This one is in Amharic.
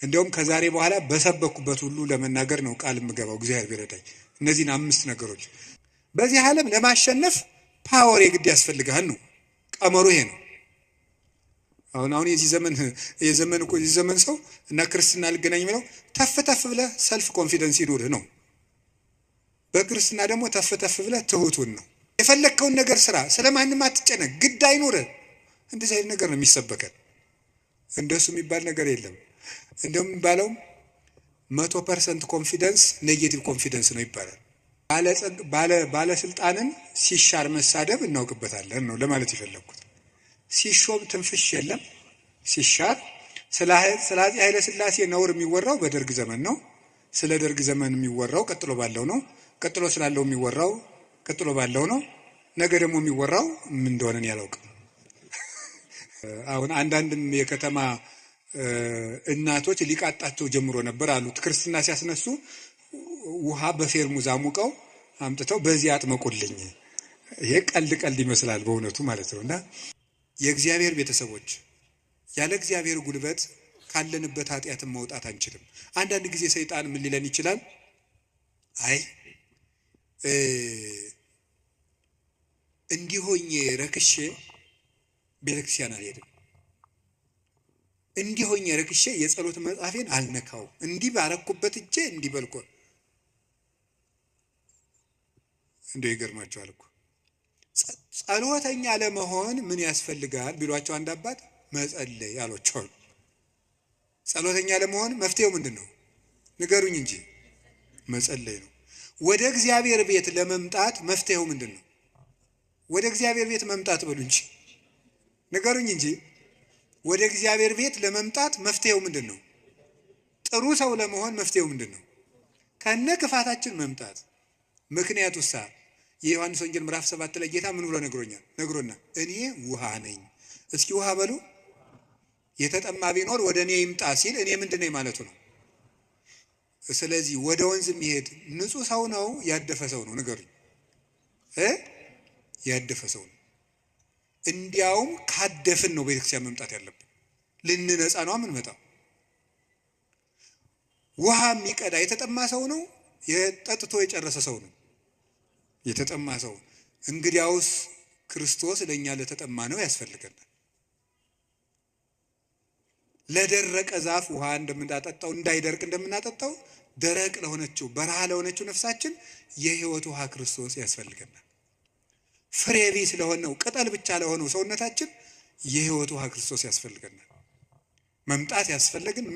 እንደውም ከዛሬ በኋላ በሰበኩበት ሁሉ ለመናገር ነው ቃል የምገባው እግዚአብሔር ቢረዳኝ። እነዚህን 5 ነገሮች በዚህ ዓለም ለማሸነፍ ፓወር የግድ ያስፈልጋል ነው ቀመሩ ይሄ ነው። አሁን የዚህ ዘመን ሰው እና ክርስትና ልገናኝ ብለው ተፍ ብለህ ሰልፍ ኮንፊደንስ ይኑርህ ነው። በክርስትና ደግሞ ተፍ ብለህ ትሁቱን ነው። የፈለግከውን ነገር ስራ፣ ስለማንም አትጨነቅ፣ ግድ አይኑርህ። እንደዚህ አይነት ነገር ነው የሚሰበከን። እንደሱ የሚባል ነገር የለም። እንደውም የሚባለው 100% ኮንፊደንስ ኔጌቲቭ ኮንፊደንስ ነው ይባላል። ባለስልጣንን ሲሻር መሳደብ እናውቅበታለን ነው ለማለት የፈለግኩት። ሲሾም ትንፍሽ የለም፣ ሲሻር ስለ አፄ ኃይለ ሥላሴ ነውር የሚወራው በደርግ ዘመን ነው። ስለ ደርግ ዘመን የሚወራው ቀጥሎ ባለው ነው። ቀጥሎ ስላለው የሚወራው ቀጥሎ ባለው ነው። ነገ ደግሞ የሚወራው ምን እንደሆነ ያላውቅም። አሁን አንዳንድም የከተማ እናቶች ሊቃጣቸው ጀምሮ ነበር አሉት። ክርስትና ሲያስነሱ ውሃ በፌርሙዝ አሙቀው አምጥተው በዚህ አጥመቁልኝ። ይሄ ቀልድ ይመስላል በእውነቱ ማለት ነውና የእግዚአብሔር ቤተሰቦች ያለ እግዚአብሔር ጉልበት ካለንበት ኃጢአትን መውጣት አንችልም። አንዳንድ ጊዜ ሰይጣን ምን ሊለን ይችላል? አይ እንዲሆኝ ረክሼ ቤተክርስቲያን አልሄድም፣ እንዲሆኝ ረክሼ የጸሎት መጽሐፌን አልነካው፣ እንዲህ ባረኩበት እጄ እንዲህ በልኮ እንደው ይገርማቸዋል እኮ። ጸሎተኛ ለመሆን ምን ያስፈልጋል ቢሏቸው አንድ አባት መጸለይ አሏቸው። ጸሎተኛ ለመሆን መፍትሄው ምንድን ነው ንገሩኝ እንጂ መጸለይ ነው። ወደ እግዚአብሔር ቤት ለመምጣት መፍትሄው ምንድን ነው? ወደ እግዚአብሔር ቤት መምጣት በሉ እንጂ ንገሩኝ እንጂ ወደ እግዚአብሔር ቤት ለመምጣት መፍትሄው ምንድን ነው? ጥሩ ሰው ለመሆን መፍትሄው ምንድን ነው? ከነ ክፋታችን መምጣት። ምክንያቱሳ የዮሐንስ ወንጌል ምዕራፍ 7 ላይ ጌታ ምን ብሎ ነግሮና እኔ ውሃ ነኝ። እስኪ ውሃ በሉ። የተጠማ ቢኖር ወደ እኔ ይምጣ ሲል እኔ ምንድን ነኝ ማለቱ ነው። ስለዚህ ወደ ወንዝ የሚሄድ ንጹህ ሰው ነው ያደፈ ሰው ነው? ንገሩኝ። ያደፈ ሰው ነው። እንዲያውም ካደፍን ነው ቤተክርስቲያን መምጣት ያለብን። ልንነጻ ነው የምንመጣው። ውሃ የሚቀዳ የተጠማ ሰው ነው? የጠጥቶ የጨረሰ ሰው ነው? የተጠማ ሰው። እንግዲያውስ ክርስቶስ ለእኛ ለተጠማ ነው ያስፈልገናል። ለደረቀ ዛፍ ውሃ እንደምናጠጣው እንዳይደርቅ እንደምናጠጣው ደረቅ ለሆነችው በረሃ ለሆነችው ነፍሳችን የሕይወት ውሃ ክርስቶስ ያስፈልገናል። ፍሬ ቢስ ለሆነው ቅጠል ብቻ ለሆነው ሰውነታችን የሕይወት ውሃ ክርስቶስ ያስፈልገናል። መምጣት ያስፈልግን